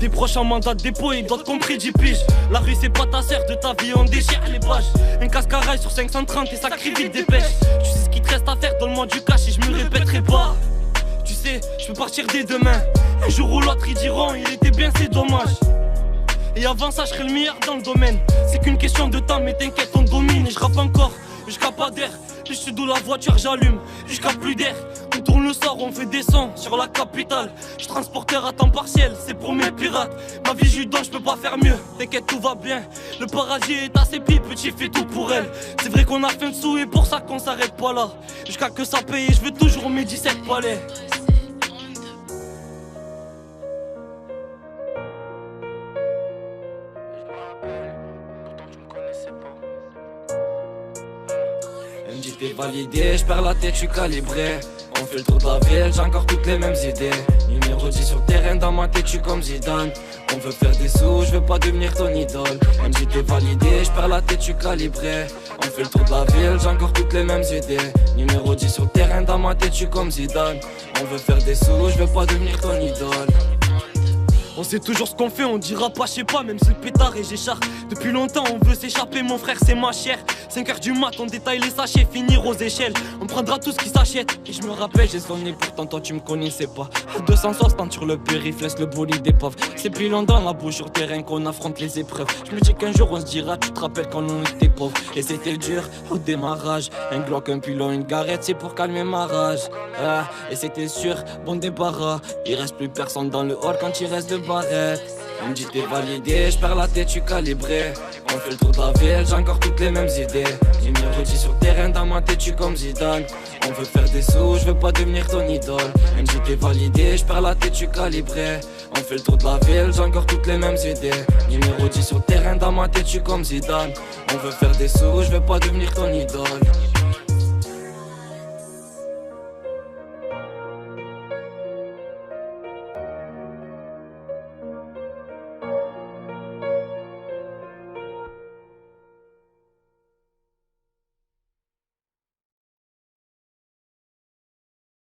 Des proches en mandat de dépôt et d'autres compris 10 piges. La rue c'est pas ta sœur, de ta vie on déchire les bâches. Un casque à rail sur 530 et ça crie vite dépêche. Tu sais ce qu'il te reste à faire, donne-moi du cash et je me répéterai pas. Tu sais, je peux partir dès demain. Un jour ou l'autre ils diront, il était bien c'est dommage. Et avant ça je serai le meilleur dans le domaine. C'est qu'une question de temps mais t'inquiète on domine. Et je rappe encore, jusqu'à pas d'air. Je suis d'où la voiture j'allume, jusqu'à plus d'air. On tourne le sort, on fait des sons sur la capitale. Je transporteur à temps partiel, c'est pour mes pirates. Ma vie je lui donne, je peux pas faire mieux. T'inquiète tout va bien, le paradis est assez pire, petit fait tout pour elle. C'est vrai qu'on a fait de sous et pour ça qu'on s'arrête pas là. Jusqu'à que ça paye, je veux toujours mes 17 palais. T'es validé, j'perds la tête, j'suis calibré. On fait le tour de la ville, j'ai encore toutes les mêmes idées. Numéro 10 sur le terrain, dans ma tête, j'suis comme Zidane. On veut faire des sous, j'veux pas devenir ton idole. MJ t'es validé, j'perds la tête, j'suis calibré. On fait le tour de la ville, j'ai encore toutes les mêmes idées. Numéro 10 sur le terrain, dans ma tête, j'suis comme Zidane. On veut faire des sous, j'veux pas devenir ton idole. On sait toujours ce qu'on fait, on dira pas, je sais pas, même si le pétard et j'écharpe. Depuis longtemps on veut s'échapper, mon frère c'est ma chère. 5h du mat, on détaille les sachets, finir aux échelles. On prendra tout ce qui s'achète. Et je me rappelle, j'ai sonné, pourtant toi tu me connaissais pas. À 260 sur le périph', laisse le bolide des pauvres. C'est plus long dans la bouche sur terrain qu'on affronte les épreuves. Je me dis qu'un jour on se dira, tu te rappelles quand on était pauvres. Et c'était dur au démarrage. Un Glock, un pilon, une garette, c'est pour calmer ma rage. Et c'était sûr, bon débarras. Il reste plus personne dans le hall quand il reste de barrettes. On me dit t'es validé, j'perds la tête, j'suis calibré. On fait le tour de la ville, j'ai encore toutes les mêmes idées. Numéro 10 sur le terrain, dans ma tête, j'suis comme Zidane. On veut faire des sous, j'veux pas devenir ton idole. On me dit t'es validé, j'perds la tête, j'suis calibré. On fait le tour de la ville, j'ai encore toutes les mêmes idées. Numéro 10 sur le terrain, dans ma tête, j'suis comme Zidane. On veut faire des sous, j'veux pas devenir ton idole.